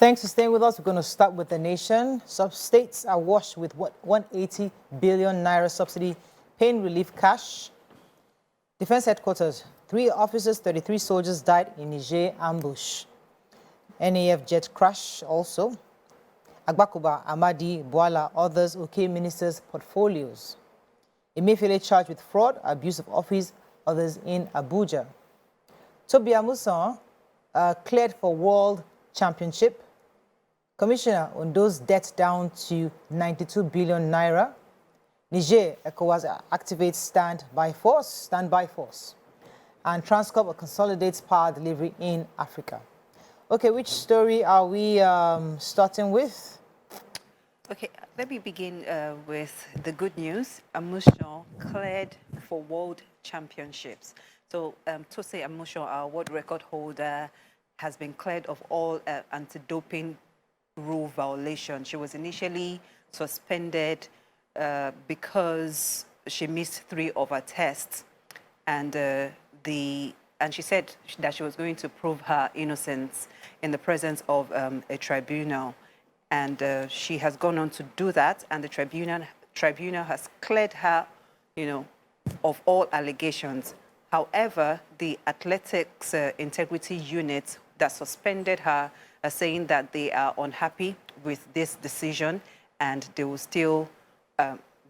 Thanks for staying with us. We're going to start with the nation. Sub-states are washed with what 180 billion naira subsidy pain relief cash. Defense headquarters, 3 officers, 33 soldiers died in Niger ambush. NAF jet crash also. Agbakuba, Amadi, Boala, others, OK ministers' portfolios. Emefiele charged with fraud, abuse of office, others in Abuja. Tobi Amusan cleared for World Championship. Commissioner Ondo's debt down to 92 billion naira. Niger, Ecowas activates standby force. And Transcorp consolidates power delivery in Africa. Okay, which story are we starting with? Okay, let me begin with the good news. Amusan cleared for World Championships. So Tosi Amusan, our world record holder, has been cleared of all anti-doping rule violations. She was initially suspended because she missed 3 of her tests, and she said that she was going to prove her innocence in the presence of a tribunal, and she has gone on to do that, and the tribunal has cleared her, of all allegations. However, the athletics integrity unit that suspended her are saying that they are unhappy with this decision and they will still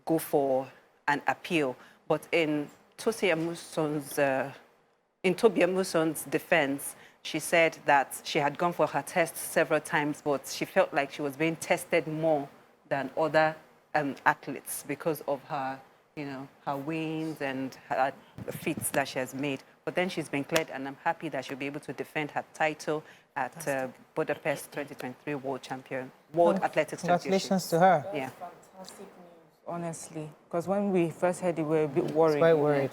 go for an appeal. But in Tobi Amusan's defense, she said that she had gone for her tests several times, but she felt like she was being tested more than other athletes because of her, her wins and her feats that she has made. But then she's been cleared, and I'm happy that she'll be able to defend her title at Budapest 2023 World Athletics Championship. Congratulations to her. Yeah. Fantastic news, honestly. Because when we first heard it, we were a bit worried. Quite worried.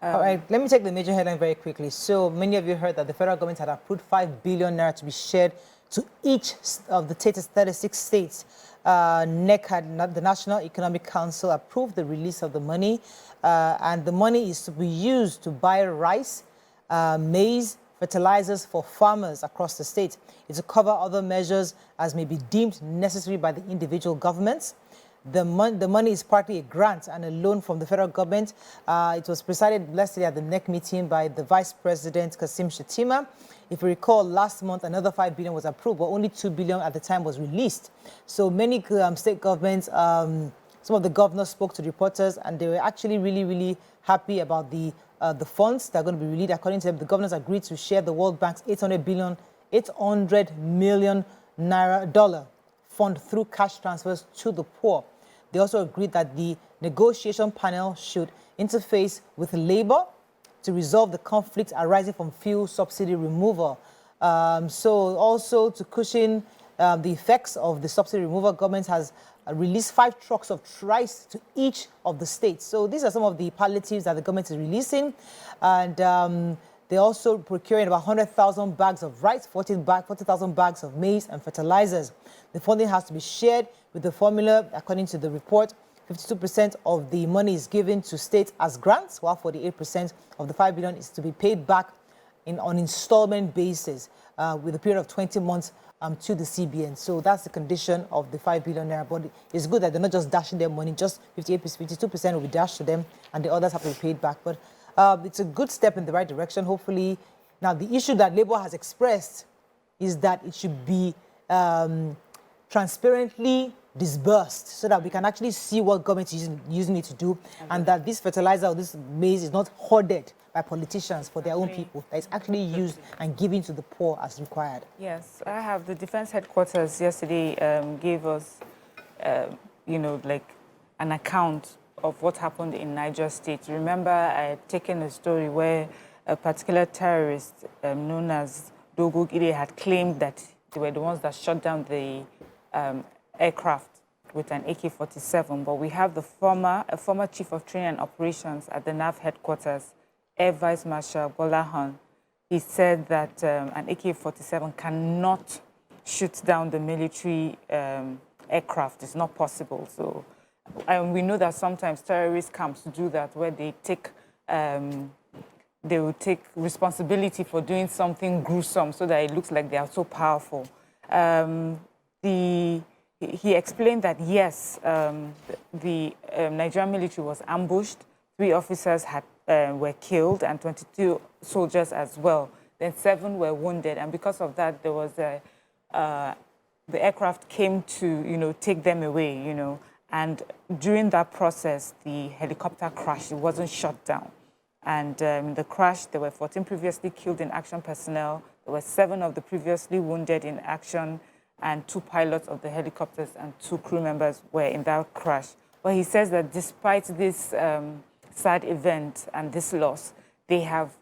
All right, let me take the major headline very quickly. So many of you heard that the federal government had approved 5 billion naira to be shared to each of the 36 states. NEC had, the National Economic Council, approved the release of the money, and the money is to be used to buy rice, maize, fertilizers for farmers across the state. It's to cover other measures as may be deemed necessary by the individual governments. The money is partly a grant and a loan from the federal government. It was presided yesterday at the NEC meeting by the Vice President, Kassim Shettima. If you recall, last month, another 5 billion was approved, but only 2 billion at the time was released. So many state governments, some of the governors spoke to reporters, and they were actually really, really happy about the funds that are going to be released. According to them, the governors agreed to share the World Bank's 800 million naira dollar fund through cash transfers to the poor. They also agreed that the negotiation panel should interface with labor to resolve the conflict arising from fuel subsidy removal. So also to cushion the effects of the subsidy removal, government has released 5 trucks of rice to each of the states. So these are some of the palliatives that the government is releasing. And they're also procuring about 100,000 bags of rice, 40,000 bags of maize and fertilizers. The funding has to be shared with the formula. According to the report, 52% of the money is given to states as grants, while 48% of the 5 billion is to be paid back on installment basis with a period of 20 months to the CBN. So that's the condition of the 5 billion naira. But it's good that they're not just dashing their money, just 52% will be dashed to them, and the others have to be paid back. But it's a good step in the right direction, hopefully. Now, the issue that Labour has expressed is that it should be transparently disbursed so that we can actually see what government is using it to do, and that this fertilizer or this maize is not hoarded by politicians for their own people, that it's actually used and given to the poor as required. Yes, I have the defense headquarters yesterday gave us, like an account of what happened in Niger State. Remember, I had taken a story where a particular terrorist known as Dogo Gide had claimed that they were the ones that shot down the aircraft with an AK-47. But we have a former chief of training and operations at the NAV headquarters, Air Vice Marshal Bolahan. He said that an AK-47 cannot shoot down the military aircraft. It's not possible. So we know that sometimes terrorist camps do that, where they will take responsibility for doing something gruesome so that it looks like they are so powerful. He explained that, yes, the Nigerian military was ambushed, 3 officers were killed and 22 soldiers as well. Then 7 were wounded, and because of that, there was the aircraft came to, take them away, and during that process, the helicopter crashed. It wasn't shot down. And in the crash, there were 14 previously killed in action personnel. There were 7 of the previously wounded in action, and 2 pilots of the helicopters and 2 crew members were in that crash. But he says that despite this sad event and this loss, there have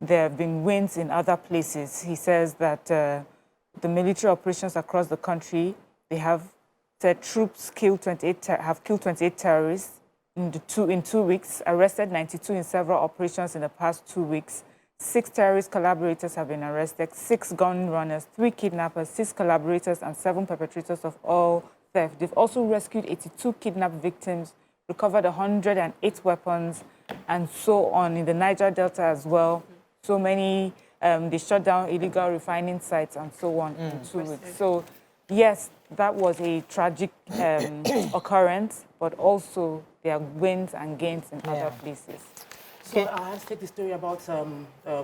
been wins in other places. He says that the military operations across the country, they have said troops have killed 28 terrorists in 2 weeks, arrested 92 in several operations in the past 2 weeks. 6 terrorist collaborators have been arrested, 6 gun runners, 3 kidnappers, 6 collaborators, and 7 perpetrators of all theft. They've also rescued 82 kidnapped victims, recovered 108 weapons, and so on. In the Niger Delta as well, so many, they shut down illegal refining sites and so on in 2 weeks. So, yes, that was a tragic occurrence, but also there are wins and gains in other places. So I'll take the story about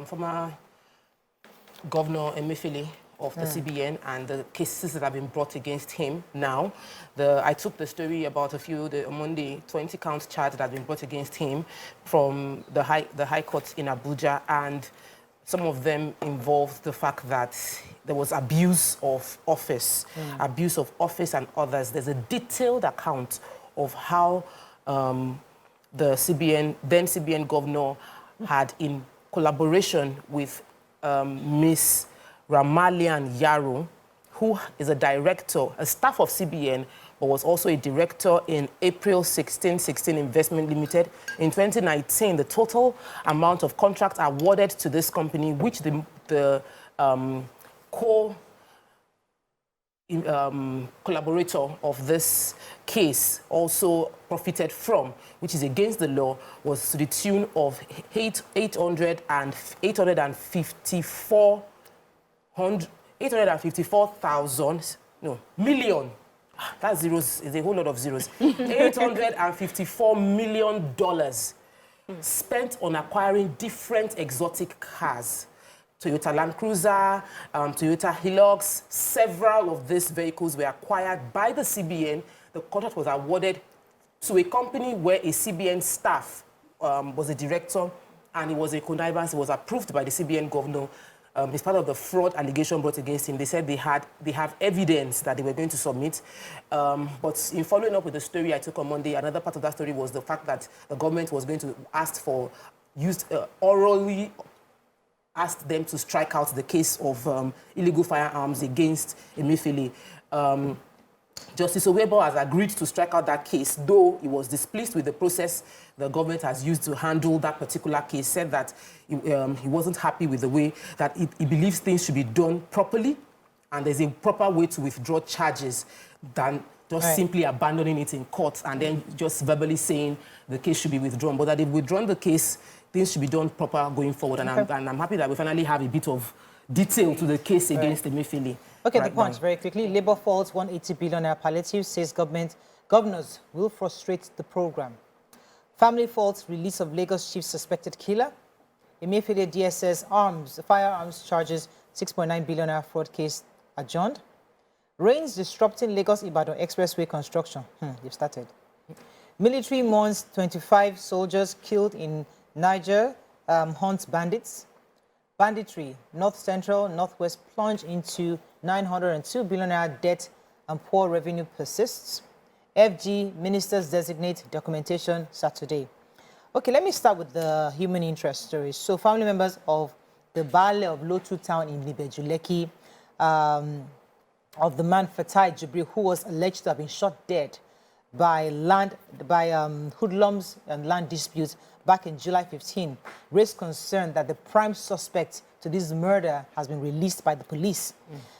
former Governor Emefiele of the CBN and the cases that have been brought against him now. I took the story about Monday, 20 count charge that have been brought against him from the High Court in Abuja, and some of them involved the fact that there was abuse of office, and others. There's a detailed account of how the then CBN governor had, in collaboration with Miss Ramalian Yaro, who is a director, a staff of CBN, but was also a director in April 16 Investment Limited. In 2019, the total amount of contracts awarded to this company, which the collaborator of this case also profited from, which is against the law, was to the tune of 854,000, no, million. That's zeros, is a whole lot of zeros. $854 million spent on acquiring different exotic cars. Toyota Land Cruiser, Toyota Hilux, several of these vehicles were acquired by the CBN. The contract was awarded to a company where a CBN staff was a director, and it was a connivance. It was approved by the CBN governor. It's part of the fraud allegation brought against him. They said they have evidence that they were going to submit. But in following up with the story I took on Monday, another part of that story was the fact that the government was going to orally asked them to strike out the case of illegal firearms against Emefiele. Justice Owebo has agreed to strike out that case, though he was displeased with the process the government has used to handle that particular case, said that he wasn't happy with the way that he believes things should be done properly, and there's a proper way to withdraw charges than just simply abandoning it in court and then just verbally saying the case should be withdrawn. But that they've withdrawn the case, things should be done proper going forward. And I'm happy that we finally have a bit of detail to the case against Emefiele. Okay, the Punch, very quickly. Labour faults 180 billion naira palliatives, says governors will frustrate the program. Family faults release of Lagos chief suspected killer. Emefiele DSS firearms charges 6.9 billion naira fraud case adjourned. Rains disrupting Lagos-Ibadan expressway construction. They've started. Military mourns 25 soldiers killed in Niger, hunts bandits. Banditry, North Central, Northwest plunge into 902 billion naira debt and poor revenue persists. FG ministers designate documentation Saturday. Okay, let me start with the human interest stories. So family members of the Baale of Lotu town in Libejuleki, of the man Fatai Jibri, who was alleged to have been shot dead by hoodlums and land disputes back in July 15, raised concern that the prime suspect to this murder has been released by the police.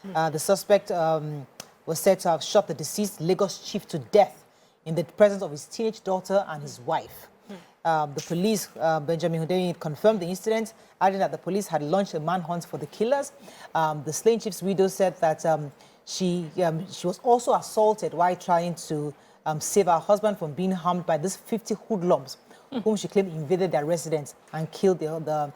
The suspect was said to have shot the deceased Lagos chief to death in the presence of his teenage daughter and his wife. The police, Benjamin Hundeyin, confirmed the incident, adding that the police had launched a manhunt for the killers. The slain chief's widow said that she was also assaulted while trying to save her husband from being harmed by these 50 hoodlums, whom she claimed invaded their residence and killed the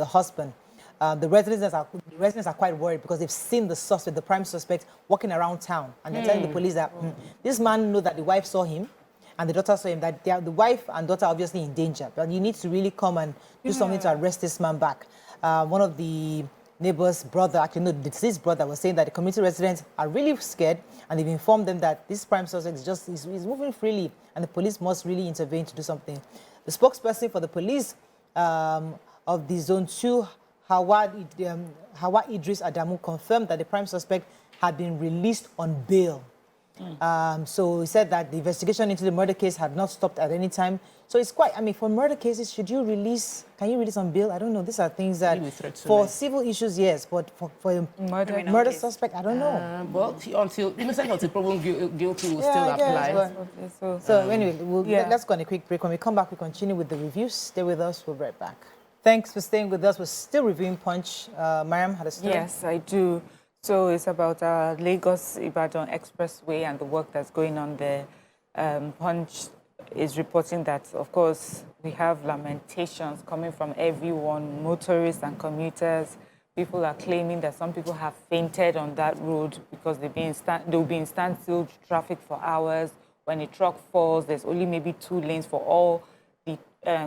husband. The residents are quite worried because they've seen the suspect, the prime suspect, walking around town, and they're telling the police that this man knew that the wife saw him, and the daughter saw him, that the wife and daughter are obviously in danger. But you need to really come and do something to arrest this man back. One of the neighbor's brother, actually no, the deceased brother, was saying that the community residents are really scared, and they've informed them that this prime suspect is moving freely, and the police must really intervene to do something. The spokesperson for the police of the Zone 2, Hawa Idris Adamu, confirmed that the prime suspect had been released on bail. So he said that the investigation into the murder case had not stopped at any time. So it's quite, I mean, for murder cases, can you release on bail? I don't know. These are things that, for civil issues, yes, but for a murder suspect, I don't know. Well, innocent until proven guilty will still apply. So anyway, let's go on a quick break. When we come back, we continue with the reviews. Stay with us. We'll be right back. Thanks for staying with us. We're still reviewing Punch. Mariam had a story? Yes, I do. So it's about Lagos-Ibadan Expressway and the work that's going on there. Punch is reporting that, of course, we have lamentations coming from everyone, motorists and commuters. People are claiming that some people have fainted on that road because they'll be in standstill traffic for hours. When a truck falls, there's only maybe 2 lanes for all the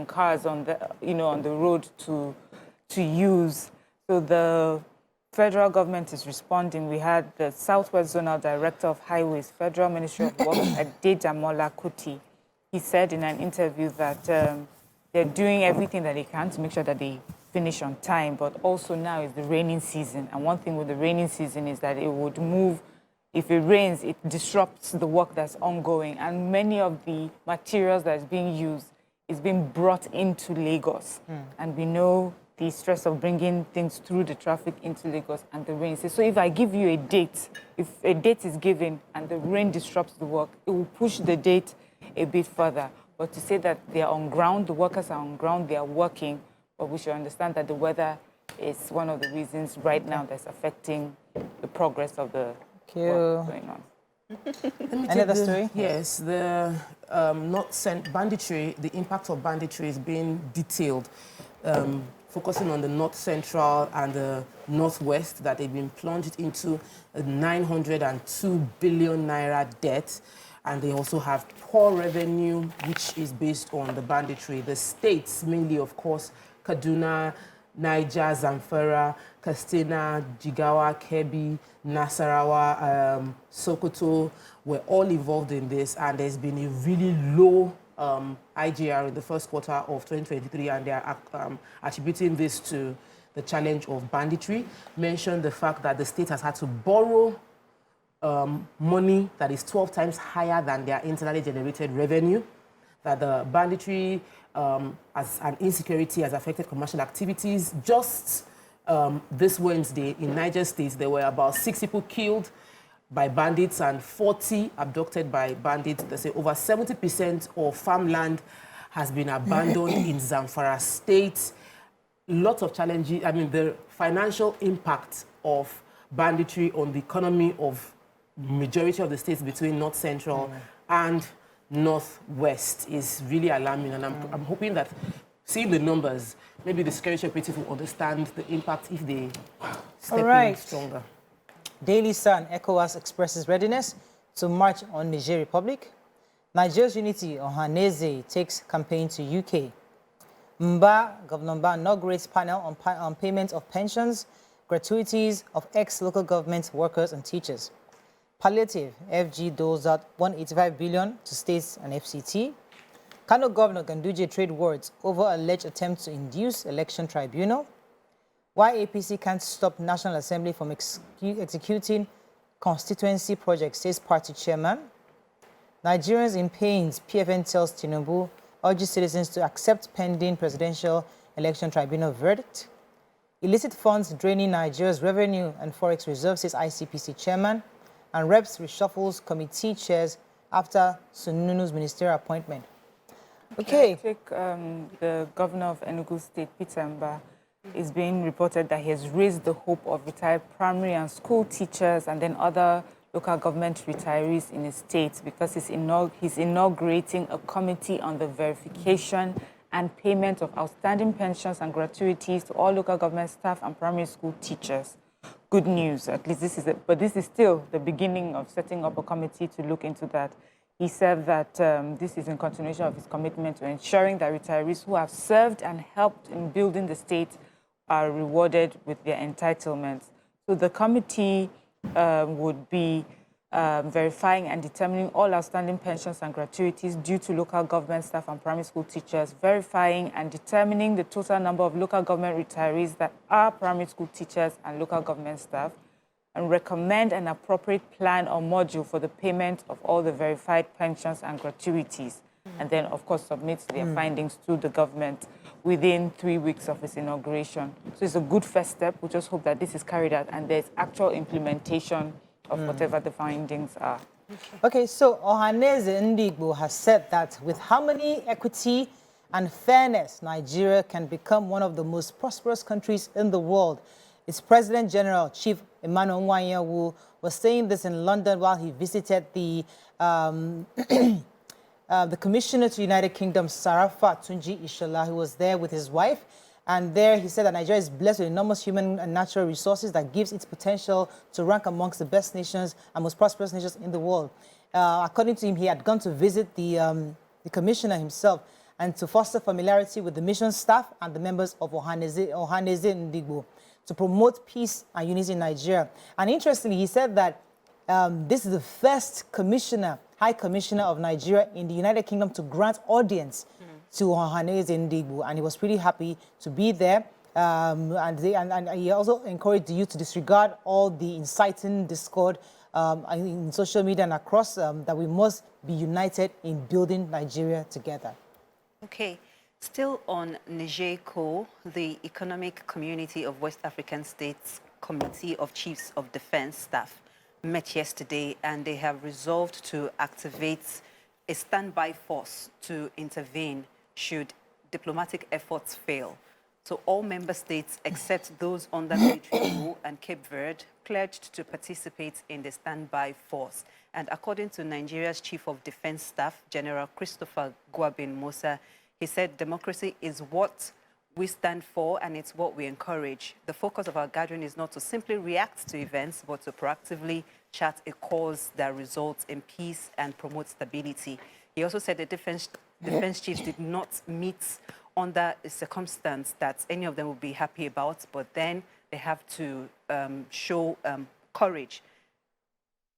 cars on the road to use. So the federal government is responding. We had the Southwest Zonal Director of Highways, Federal Ministry of Works, Adedamola Kuti. He said in an interview that they're doing everything that they can to make sure that they finish on time, but also now is the raining season. And one thing with the raining season is that it would move. If it rains, it disrupts the work that's ongoing. And many of the materials that is being used is being brought into Lagos. And we know the stress of bringing things through the traffic into Lagos and the rain. So if I give you a date, if a date is given and the rain disrupts the work, it will push the date a bit further. But to say that they are on ground, the workers are on ground, they are working, but we should understand that the weather is one of the reasons right now that's affecting the progress of the work going on. Another story? Yes, the banditry, the impact of banditry is being detailed, focusing on the north central and the northwest, that they've been plunged into a 902 billion naira debt. And they also have poor revenue, which is based on the banditry. The states, mainly, of course, Kaduna, Niger, Zamfara, Katsina, Jigawa, Kebbi, Nasarawa, Sokoto, were all involved in this. And there's been a really low IGR in the first quarter of 2023, and they are attributing this to the challenge of banditry. Mentioned the fact that the state has had to borrow money that is 12 times higher than their internally generated revenue, that the banditry as an insecurity has affected commercial activities. Just this Wednesday in Niger State, there were about 6 people killed by bandits and 40 abducted by bandits. They say over 70% of farmland has been abandoned in Zamfara State. Lots of challenges. I mean, the financial impact of banditry on the economy of majority of the states between North Central and Northwest is really alarming. And I'm hoping that, seeing the numbers, maybe the security operative will understand the impact if they step in stronger. Daily Sun, Ecowas expresses readiness to march on Niger Republic. Nigeria's unity, Ohaneze, takes campaign to UK. Governor Mba inaugurates panel on payment of pensions, gratuities of ex-local government workers and teachers. Palliative, FG doles out 185 billion to states and FCT. Kano Governor Ganduje trade words over alleged attempt to induce election tribunal. Why APC can't stop National Assembly from executing constituency projects, says party chairman. Nigerians in pains, PFN tells Tinubu, urges citizens to accept pending presidential election tribunal verdict. Illicit funds draining Nigeria's revenue and forex reserves, says ICPC chairman. And reps reshuffles committee chairs after Sununu's ministerial appointment. Okay. Take the governor of Enugu State, Peter Mba. It's being reported that he has raised the hope of retired primary and school teachers and then other local government retirees in his state because he's inaugurating a committee on the verification and payment of outstanding pensions and gratuities to all local government staff and primary school teachers. Good news, at least this is it. But this is still the beginning of setting up a committee to look into that. He said that this is in continuation of his commitment to ensuring that retirees who have served and helped in building the state are rewarded with their entitlements. So the committee would be verifying and determining all outstanding pensions and gratuities due to local government staff and primary school teachers, verifying and determining the total number of local government retirees that are primary school teachers and local government staff, and recommend an appropriate plan or module for the payment of all the verified pensions and gratuities. And then, of course, submit their findings to the government within 3 weeks of its inauguration. So it's a good first step. We just hope that this is carried out and there's actual implementation of whatever the findings are. Okay, so Ohaneze Ndigbo has said that with harmony, equity, and fairness, Nigeria can become one of the most prosperous countries in the world. Its President General, Chief Emmanuel Nwanyawu, was saying this in London while he visited the Commissioner to United Kingdom, Sarafa Tunji Ishola, who was there with his wife. And there he said that Nigeria is blessed with enormous human and natural resources that gives its potential to rank amongst the best nations and most prosperous nations in the world. According to him, he had gone to visit the commissioner himself and to foster familiarity with the mission staff and the members of Ohaneze Ndigbo to promote peace and unity in Nigeria. And interestingly, he said that this is the first High Commissioner of Nigeria in the United Kingdom to grant audience to Ohaneze Ndigbo, and he was pretty happy to be there. And he also encouraged the youth to disregard all the inciting discord in social media and across, that we must be united in building Nigeria together. Okay. Still on Niger coup, the Economic Community of West African States Committee of Chiefs of Defense Staff met yesterday, and they have resolved to activate a standby force to intervene should diplomatic efforts fail. So all member states, except those under military rule and Cape Verde, pledged to participate in the standby force. And according to Nigeria's Chief of Defense Staff, General Christopher Gwabin Musa, he said democracy is what we stand for and it's what we encourage. The focus of our gathering is not to simply react to events, but to proactively chart a course that results in peace and promotes stability. He also said the defense chiefs did not meet under a circumstance that any of them would be happy about, but then they have to show courage.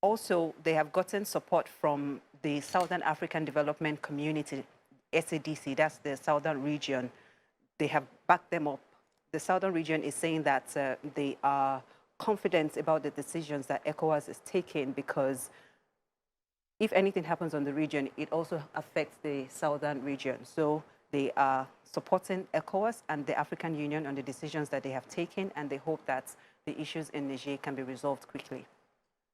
Also, they have gotten support from the Southern African Development Community, SADC, that's the Southern region. They have backed them up. The Southern region is saying that they are confident about the decisions that Ecowas is taking, because if anything happens on the region, it also affects the Southern region. So they are supporting Ecowas and the African Union on the decisions that they have taken, and they hope that the issues in Niger can be resolved quickly.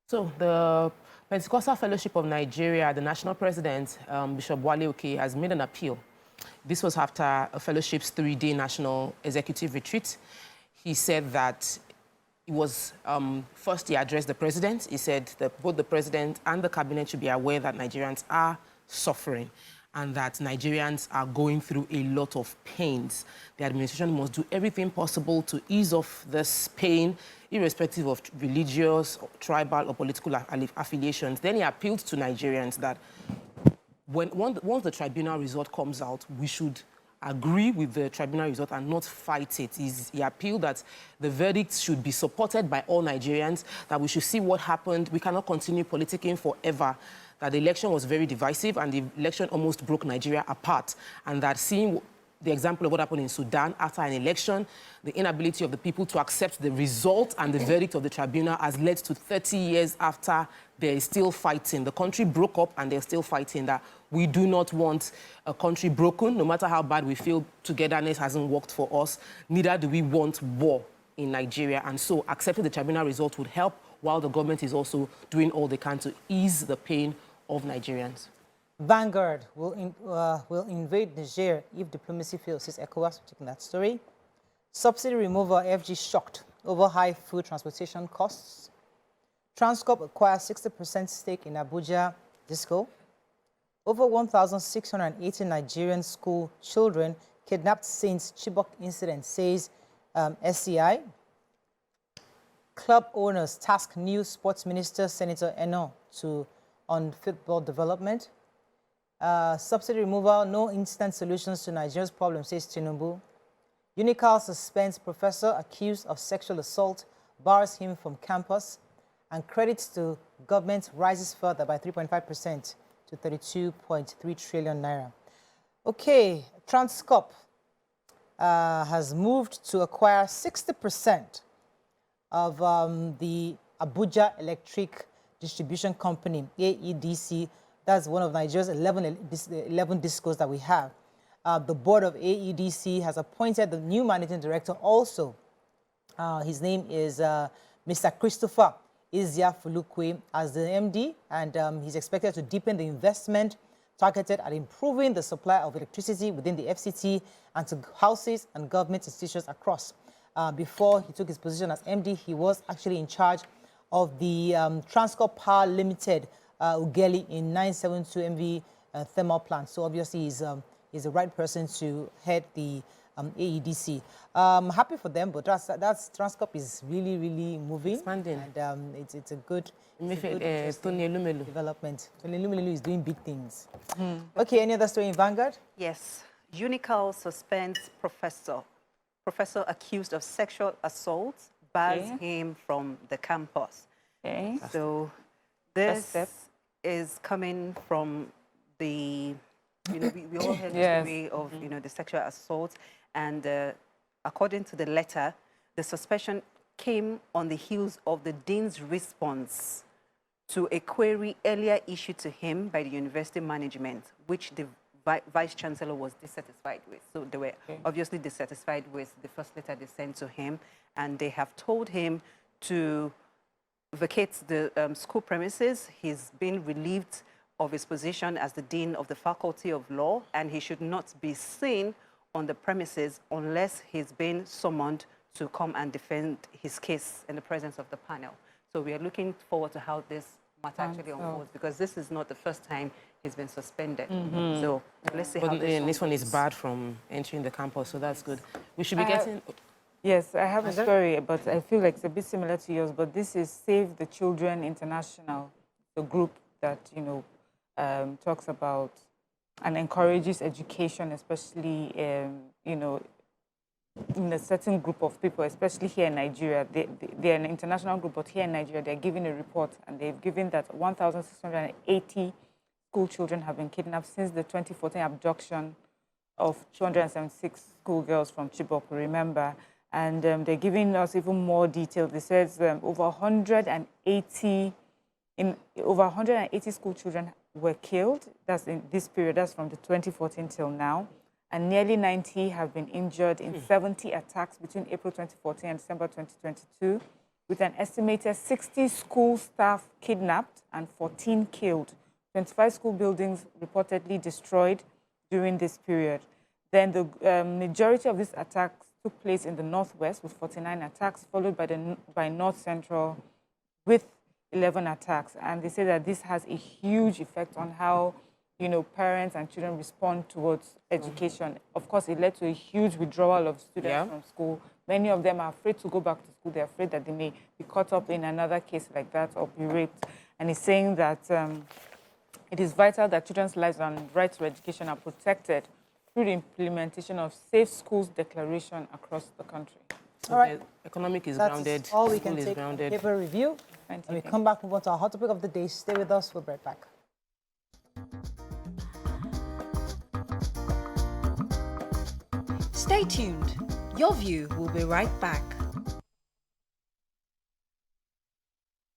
So the Pentecostal Fellowship of Nigeria, the national president, Bishop Wale Oke, has made an appeal. This was after a fellowship's 3-day national executive retreat. He said that it was, first he addressed the president. He said that both the president and the cabinet should be aware that Nigerians are suffering and that Nigerians are going through a lot of pains. The administration must do everything possible to ease off this pain, irrespective of religious, tribal, or political affiliations. Then he appealed to Nigerians that once the tribunal result comes out, we should agree with the tribunal result and not fight it. He appealed that the verdict should be supported by all Nigerians, that we should see what happened. We cannot continue politicking forever, that the election was very divisive and the election almost broke Nigeria apart, and that seeing the example of what happened in Sudan after an election, the inability of the people to accept the result and the verdict of the tribunal has led to 30 years after there is still fighting. The country broke up and they're still fighting. That we do not want a country broken, no matter how bad we feel togetherness hasn't worked for us. Neither do we want war in Nigeria. And so accepting the tribunal result would help, while the government is also doing all they can to ease the pain of Nigerians. Vanguard will invade Niger if diplomacy fails, says Ecowas. We're taking that story. Subsidy removal, FG shocked over high food transportation costs. Transcorp acquires 60% stake in Abuja Disco. Over 1,680 Nigerian school children kidnapped since Chibok incident, says SCI. Club owners task new sports minister, Senator Eno, on football development. Subsidy removal, no instant solutions to Nigeria's problems, says Tinubu. Unical suspends professor accused of sexual assault, bars him from campus, and credits to government rises further by 3.5% to 32.3 trillion naira. Okay, Transcorp has moved to acquire 60% of the Abuja Electric Distribution Company, AEDC. That's one of Nigeria's 11 discos that we have. The board of AEDC has appointed the new managing director also. His name is Mr. Christopher Izia Fulukwe as the MD, and he's expected to deepen the investment targeted at improving the supply of electricity within the FCT and to houses and government institutions across. Before he took his position as MD, he was actually in charge of the Transcorp Power Limited Ugeli in 972 MV thermal plant. So obviously he's the right person to head the AEDC. Happy for them, but that's Transcorp is really, really moving. Expanding. And it's a good, Tony Elumelu. development. Tony Elumelu is doing big things. Okay, any other story in Vanguard? Yes. Unical suspends professor accused of sexual assault, bars him from the campus. Okay. So this is coming from the, we all heard the story of, the sexual assault. And according to the letter, the suspension came on the heels of the dean's response to a query earlier issued to him by the university management, which the vice-chancellor was dissatisfied with. So they were obviously dissatisfied with the first letter they sent to him, and they have told him to vacate the school premises. He's been relieved of his position as the dean of the Faculty of Law, and he should not be seen on the premises unless he's been summoned to come and defend his case in the presence of the panel. So we are looking forward to how this matter actually unfolds, because this is not the first time he's been suspended. So let's see how this one is barred from entering the campus, so that's good. We should be getting... Yes, I have a story, but I feel like it's a bit similar to yours, but this is Save the Children International, the group that, talks about and encourages education, especially, in a certain group of people, especially here in Nigeria. They're an international group, but here in Nigeria, they're giving a report, and they've given that 1,680 school children have been kidnapped since the 2014 abduction of 276 schoolgirls from Chibok, remember. And they're giving us even more detail. They said over 180 school children were killed. That's in this period. That's from the 2014 till now. And nearly 90 have been injured in 70 attacks between April 2014 and December 2022, with an estimated 60 school staff kidnapped and 14 killed. 25 school buildings reportedly destroyed during this period. Then the majority of these attacks took place in the northwest with 49 attacks, followed by north central with 11 attacks. And they say that this has a huge effect on how parents and children respond towards education. Of course, it led to a huge withdrawal of students from school. Many of them are afraid to go back to school. They're afraid that they may be caught up in another case like that or be raped. And he's saying that it is vital that children's lives and rights to education are protected through the implementation of Safe Schools Declaration across the country. All right. Economic is That's grounded. all we can School is take grounded. paper review. And we come back, move on to our hot topic of the day. Stay with us. We'll be right back. Stay tuned. Your View will be right back.